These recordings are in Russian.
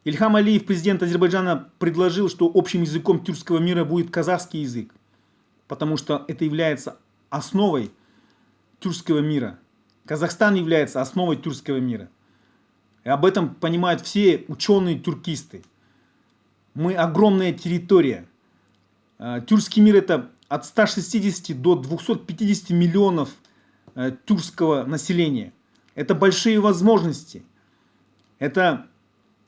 Ильхам Алиев, президент Азербайджана, предложил, что общим языком тюркского мира будет казахский язык, потому что это является основой тюркского мира. Казахстан является основой тюркского мира. И об этом понимают все ученые-тюркисты. Мы огромная территория. Тюркский мир — это от 160 до 250 миллионов тюркского населения. Это большие возможности. Это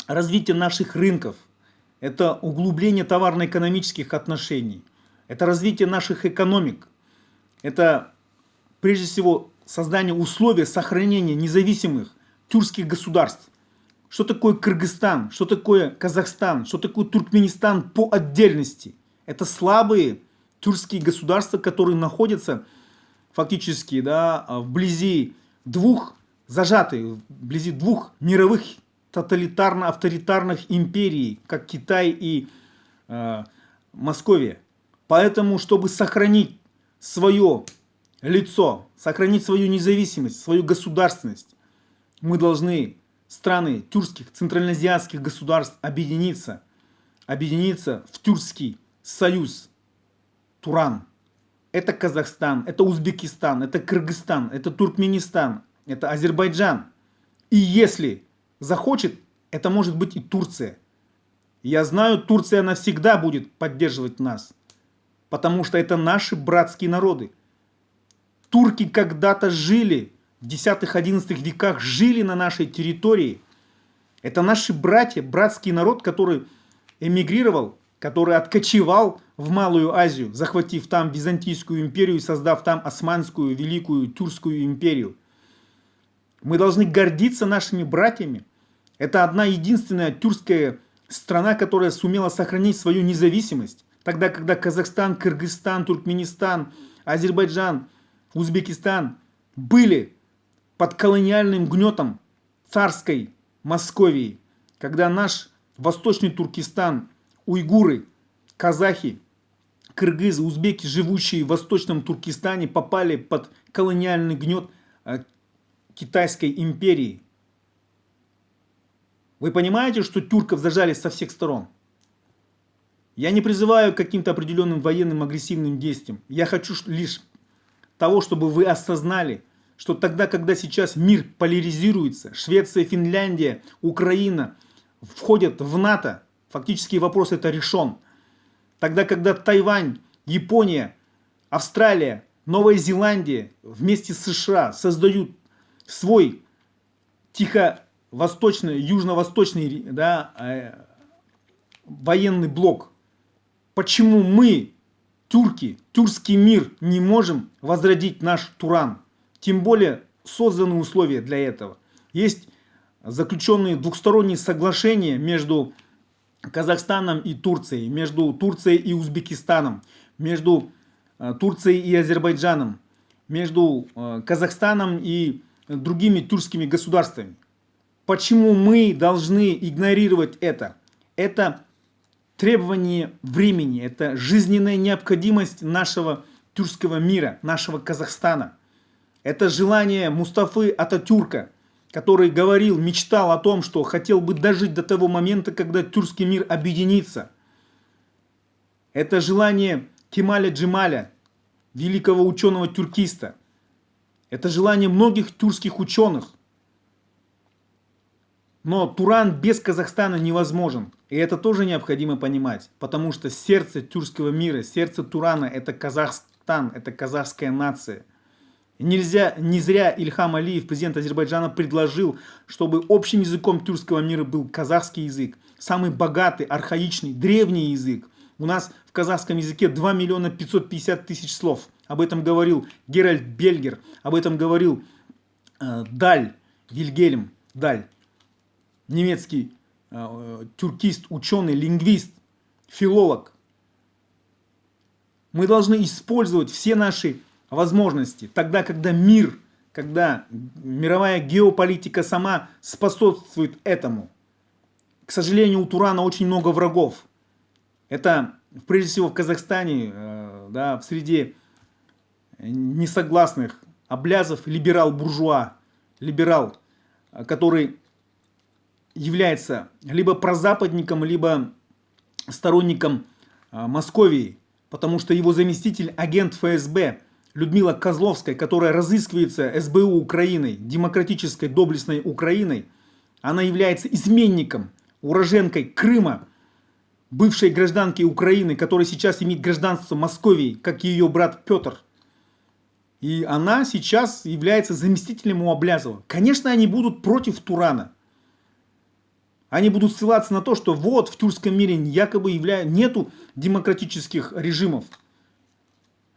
развитие наших рынков. Это углубление товарно-экономических отношений. Это развитие наших экономик. Это, прежде всего, создание условий сохранения независимых тюркских государств. Что такое Кыргызстан, что такое Казахстан, что такое Туркменистан по отдельности? Это слабые тюркские государства, которые находятся фактически, да, вблизи двух, зажатые вблизи двух мировых тоталитарно-авторитарных империй, как Китай и Московия. Поэтому, чтобы сохранить свое лицо, сохранить свою независимость, свою государственность, мы должны, страны тюркских, центральноазиатских государств, объединиться в Тюркский союз Туран. Это Казахстан, это Узбекистан, это Кыргызстан, это Туркменистан, это Азербайджан. И если захочет, это может быть и Турция. Я знаю, Турция навсегда будет поддерживать нас, потому что это наши братские народы. Турки когда-то жили, в 10-11 веках жили на нашей территории. Это наши братья, братский народ, который эмигрировал, который откочевал в Малую Азию, захватив там Византийскую империю и создав там Османскую, Великую Тюркскую империю. Мы должны гордиться нашими братьями. Это одна единственная тюркская страна, которая сумела сохранить свою независимость. Тогда, когда Казахстан, Кыргызстан, Туркменистан, Азербайджан, Узбекистан были под колониальным гнетом царской Московии. Когда наш Восточный Туркестан, уйгуры, казахи, кыргызы, узбеки, живущие в Восточном Туркестане, попали под колониальный гнет Китайской империи. Вы понимаете, что тюрков зажали со всех сторон? Я не призываю к каким-то определенным военным агрессивным действиям. Я хочу лишь того, чтобы вы осознали, что тогда, когда сейчас мир поляризируется, Швеция, Финляндия, Украина входят в НАТО, фактически вопрос это решен. Тогда, когда Тайвань, Япония, Австралия, Новая Зеландия вместе с США создают свой тихо-восточный, южно-восточный, да, военный блок, почему мы, тюрки, тюркский мир, не можем возродить наш Туран? Тем более созданы условия для этого. Есть заключенные двухсторонние соглашения между Казахстаном и Турцией, между Турцией и Узбекистаном, между Турцией и Азербайджаном, между Казахстаном и другими тюркскими государствами. Почему мы должны игнорировать это? Это требование времени, это жизненная необходимость нашего тюркского мира, нашего Казахстана. Это желание Мустафы Ататюрка, который говорил, мечтал о том, что хотел бы дожить до того момента, когда тюркский мир объединится. Это желание Кемаля Джемаля, великого ученого-тюркиста. Это желание многих тюркских ученых. Но Туран без Казахстана невозможен. И это тоже необходимо понимать. Потому что сердце тюркского мира, сердце Турана — это Казахстан, это казахская нация. Нельзя, не зря Ильхам Алиев, президент Азербайджана, предложил, чтобы общим языком тюркского мира был казахский язык. Самый богатый, архаичный, древний язык. У нас в казахском языке 2 миллиона 550 тысяч слов. Об этом говорил Геральт Бельгер, об этом говорил Даль, Вильгельм Даль. Немецкий тюркист, ученый, лингвист, филолог. Мы должны использовать все наши возможности тогда, когда мир, когда мировая геополитика сама способствует этому. К сожалению, у Турана очень много врагов. Это прежде всего в Казахстане, да, в среде несогласных, Аблязов, либерал-буржуа, либерал, который является либо прозападником, либо сторонником Московии, потому что его заместитель, агент ФСБ Людмила Козловская, которая разыскивается СБУ Украиной, демократической доблестной Украиной, она является изменником, уроженкой Крыма, бывшей гражданки Украины, которая сейчас имеет гражданство Московии, как и ее брат Петр. И она сейчас является заместителем у Аблязова. Конечно, они будут против Турана. Они будут ссылаться на то, что вот в тюркском мире якобы нету демократических режимов.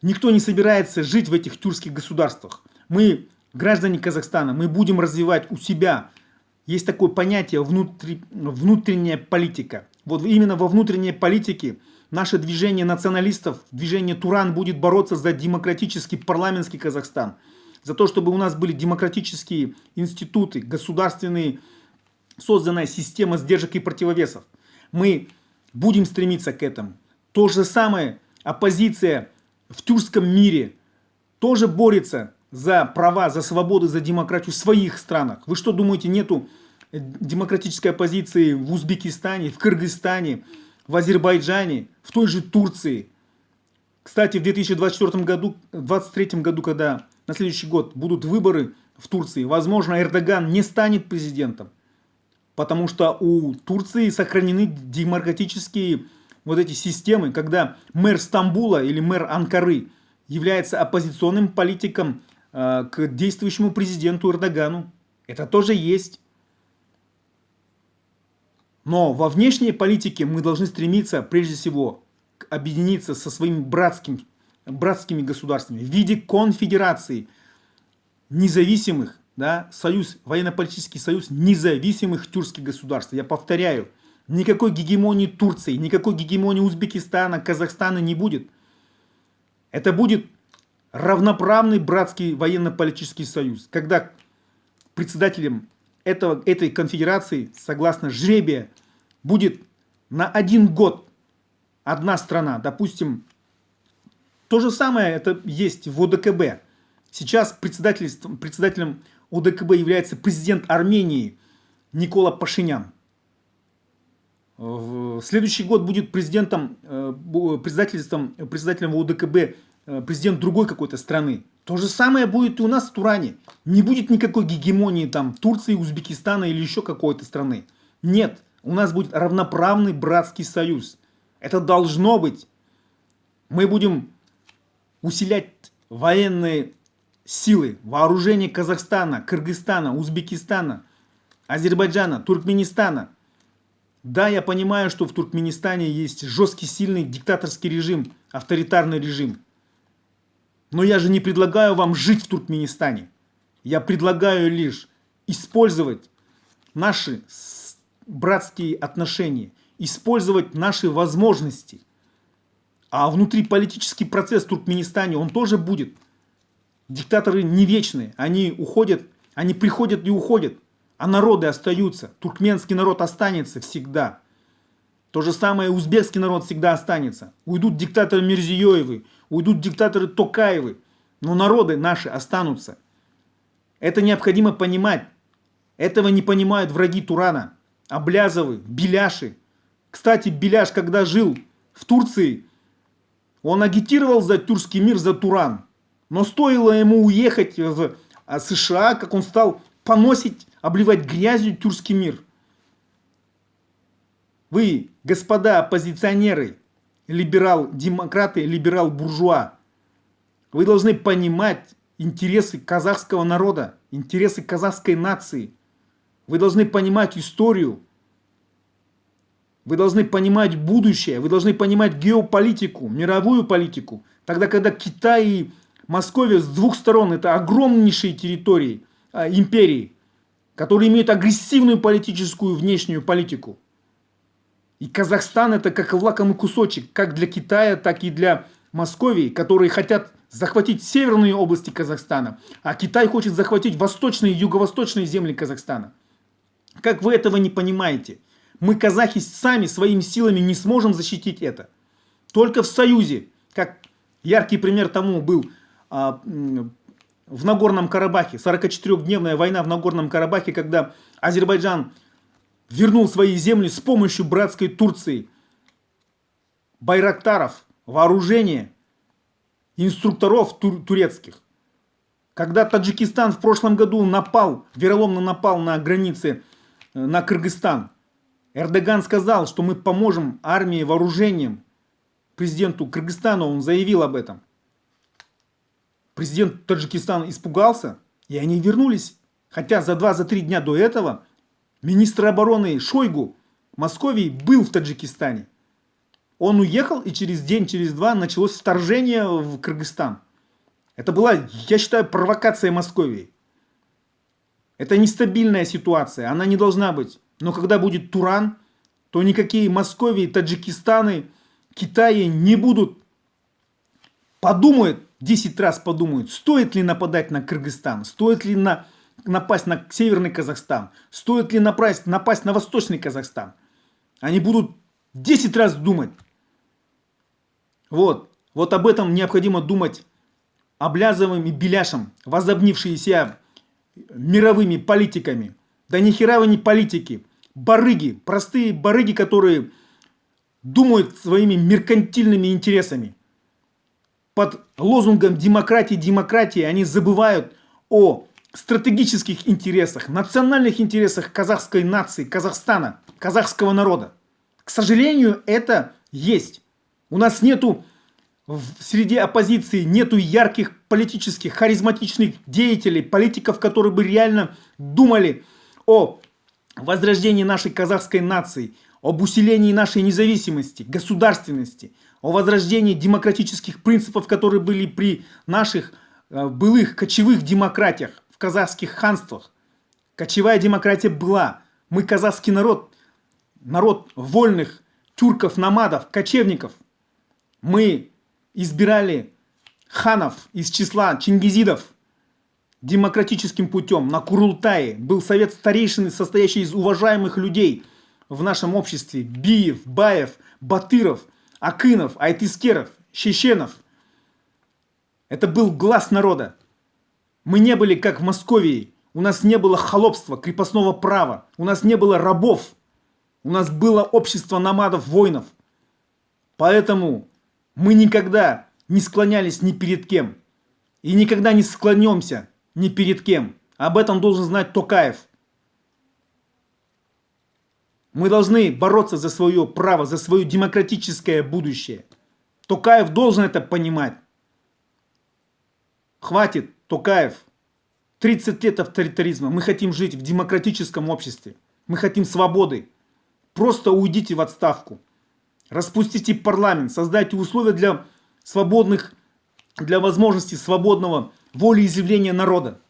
Никто не собирается жить в этих тюркских государствах. Мы, граждане Казахстана, мы будем развивать у себя. Есть такое понятие внутренняя политика. Вот именно во внутренней политике наше движение националистов, движение Туран будет бороться за демократический парламентский Казахстан. За то, чтобы у нас были демократические институты, государственные, созданная система сдержек и противовесов. Мы будем стремиться к этому. То же самое оппозиция в тюркском мире тоже борется за права, за свободу, за демократию в своих странах. Вы что думаете, нету демократической оппозиции в Узбекистане, в Кыргызстане, в Азербайджане, в той же Турции? Кстати, в 2024 году, 2023 году, когда на следующий год будут выборы в Турции, возможно, Эрдоган не станет президентом. Потому что у Турции сохранены демократические вот эти системы, когда мэр Стамбула или мэр Анкары является оппозиционным политиком к действующему президенту Эрдогану. Это тоже есть. Но во внешней политике мы должны стремиться прежде всего объединиться со своими братскими государствами в виде конфедерации независимых, да, союз, военно-политический союз независимых тюркских государств. Я повторяю, никакой гегемонии Турции, никакой гегемонии Узбекистана, Казахстана не будет. Это будет равноправный братский военно-политический союз, когда председателем этой конфедерации, согласно жребия, будет на 1 год одна страна. Допустим, то же самое это есть в ОДКБ. Сейчас председателем ОДКБ является президент Армении Никола Пашинян. В следующий год будет председателем ОДКБ президент другой какой-то страны. То же самое будет и у нас в Туране. Не будет никакой гегемонии там Турции, Узбекистана или еще какой-то страны. Нет, у нас будет равноправный братский союз. Это должно быть. Мы будем усилять военные силы, вооружение Казахстана, Кыргызстана, Узбекистана, Азербайджана, Туркменистана. Да, я понимаю, что в Туркменистане есть жесткий, сильный диктаторский режим, авторитарный режим. Но я же не предлагаю вам жить в Туркменистане. Я предлагаю лишь использовать наши братские отношения, использовать наши возможности. А внутриполитический процесс в Туркменистане, он тоже будет. Диктаторы не вечные, они уходят, они приходят и уходят, а народы остаются. Туркменский народ останется всегда. То же самое узбекский народ всегда останется. Уйдут диктаторы Мирзиёевы, уйдут диктаторы Токаевы, но народы наши останутся. Это необходимо понимать. Этого не понимают враги Турана. Аблязовы, Беляши. Кстати, Беляш, когда жил в Турции, он агитировал за тюркский мир, за Туран. Но стоило ему уехать в США, как он стал поносить, обливать грязью тюркский мир. Вы, господа оппозиционеры, либерал-демократы, либерал-буржуа, вы должны понимать интересы казахского народа, интересы казахской нации. Вы должны понимать историю. Вы должны понимать будущее. Вы должны понимать геополитику, мировую политику. Тогда, когда Китай и Московия с двух сторон, это огромнейшие территории, империи, которые имеют агрессивную политическую внешнюю политику. И Казахстан это как лакомый кусочек, как для Китая, так и для Московии, которые хотят захватить северные области Казахстана, а Китай хочет захватить восточные и юго-восточные земли Казахстана. Как вы этого не понимаете? Мы, казахи, сами своими силами не сможем защитить это. Только в союзе, как яркий пример тому был в Нагорном Карабахе, 44-дневная война в Нагорном Карабахе, когда Азербайджан вернул свои земли с помощью братской Турции, байрактаров, вооружения, инструкторов турецких. Когда Таджикистан в прошлом году вероломно напал на границе на Кыргызстан, Эрдоган сказал, что мы поможем армии вооружением. Президенту Кыргызстана он заявил об этом. Президент Таджикистана испугался, и они вернулись. Хотя за 2-3 дня до этого министр обороны Шойгу Московии был в Таджикистане. Он уехал, и через день, через два началось вторжение в Кыргызстан. Это была, я считаю, провокация Московии. Это нестабильная ситуация, она не должна быть. Но когда будет Туран, то никакие Московии, Таджикистаны, Китаи не будут. Подумают, 10 раз подумают, стоит ли нападать на Кыргызстан, стоит ли напасть на Северный Казахстан, стоит ли напасть на Восточный Казахстан. Они будут 10 раз думать. Вот об этом необходимо думать Аблязовым и Беляшем, возобнившиеся мировыми политиками. Да нихера вы не политики, барыги, простые барыги, которые думают своими меркантильными интересами. Под лозунгом демократии они забывают о стратегических интересах, национальных интересах казахской нации, Казахстана, казахского народа. К сожалению, это есть. У нас нету среди оппозиции нету ярких политических, харизматичных деятелей, политиков, которые бы реально думали о возрождении нашей казахской нации, об усилении нашей независимости, государственности, о возрождении демократических принципов, которые были при наших былых кочевых демократиях в казахских ханствах. Кочевая демократия была. Мы казахский народ вольных тюрков, намадов, кочевников. Мы избирали ханов из числа чингизидов демократическим путем. На Курултае был совет старейшин, состоящий из уважаемых людей в нашем обществе. Биев, Баев, Батыров, Акынов, Айтыскеров, Шешенов. Это был глас народа. Мы не были как в Московии. У нас не было холопства, крепостного права. У нас не было рабов. У нас было общество намадов, воинов. Поэтому мы никогда не склонялись ни перед кем. И никогда не склонемся ни перед кем. Об этом должен знать Токаев. Мы должны бороться за свое право, за свое демократическое будущее. Токаев должен это понимать. Хватит, Токаев. 30 лет авторитаризма. Мы хотим жить в демократическом обществе. Мы хотим свободы. Просто уйдите в отставку. Распустите парламент, создайте условия для возможности свободного волеизъявления народа.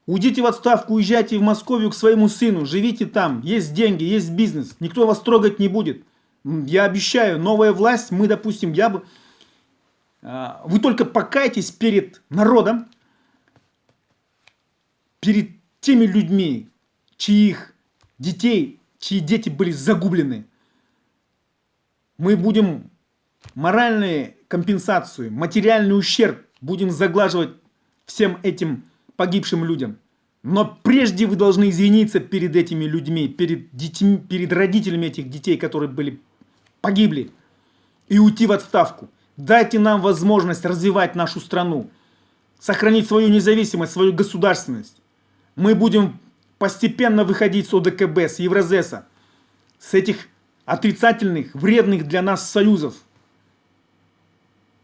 Уйдите в отставку, уезжайте в Московию к своему сыну, живите там, есть деньги, есть бизнес, никто вас трогать не будет. Я обещаю, новая власть, мы, допустим, вы только покайтесь перед народом, перед теми людьми, чьи дети были загублены. Мы будем моральную компенсацию, материальный ущерб будем заглаживать всем этим погибшим людям. Но прежде вы должны извиниться перед этими людьми, перед детьми, перед родителями этих детей, которые погибли, и уйти в отставку. Дайте нам возможность развивать нашу страну, сохранить свою независимость, свою государственность. Мы будем постепенно выходить с ОДКБ, с Евразеса, с этих отрицательных, вредных для нас союзов.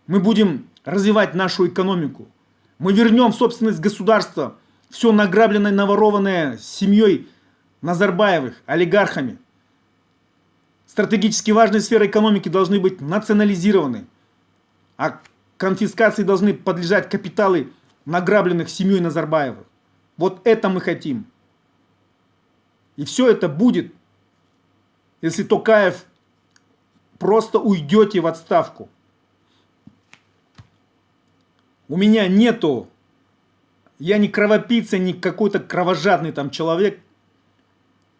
Мы будем развивать нашу экономику. Мы вернем собственность государства, все награбленное, наворованное семьей Назарбаевых, олигархами. Стратегически важные сферы экономики должны быть национализированы, а конфискации должны подлежать капиталы награбленных семьей Назарбаевых. Вот это мы хотим. И все это будет, если Токаев просто уйдете в отставку. У меня я не кровопийца, не какой-то кровожадный там человек,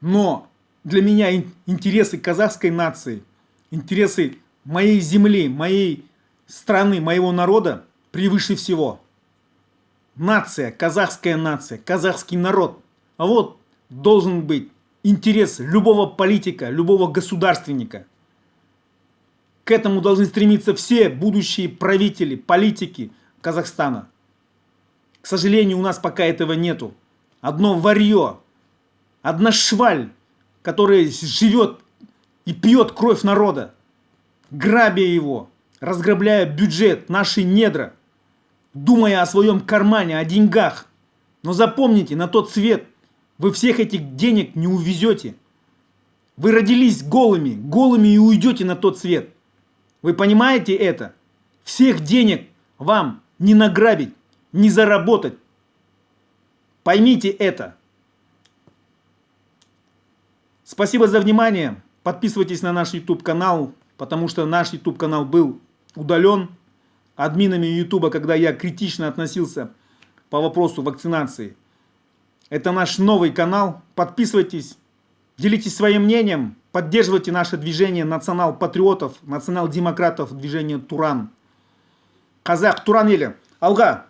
но для меня интересы казахской нации, интересы моей земли, моей страны, моего народа превыше всего. Нация, казахский народ. А вот должен быть интерес любого политика, любого государственника. К этому должны стремиться все будущие правители, политики Казахстана. К сожалению, у нас пока этого нету. Одно варье, одна шваль, которая живет и пьет кровь народа, грабя его, разграбляя бюджет, наши недра, думая о своем кармане, о деньгах. Но запомните, на тот свет вы всех этих денег не увезете. Вы родились голыми, голыми и уйдете на тот свет. Вы понимаете это? Всех денег вам не награбить, не заработать. Поймите это. Спасибо за внимание. Подписывайтесь на наш YouTube канал, потому что наш YouTube канал был удален админами YouTube, когда я критично относился по вопросу вакцинации. Это наш новый канал. Подписывайтесь, делитесь своим мнением, поддерживайте наше движение национал-патриотов, национал-демократов, движение Туран. Казах, Туран елі, алға!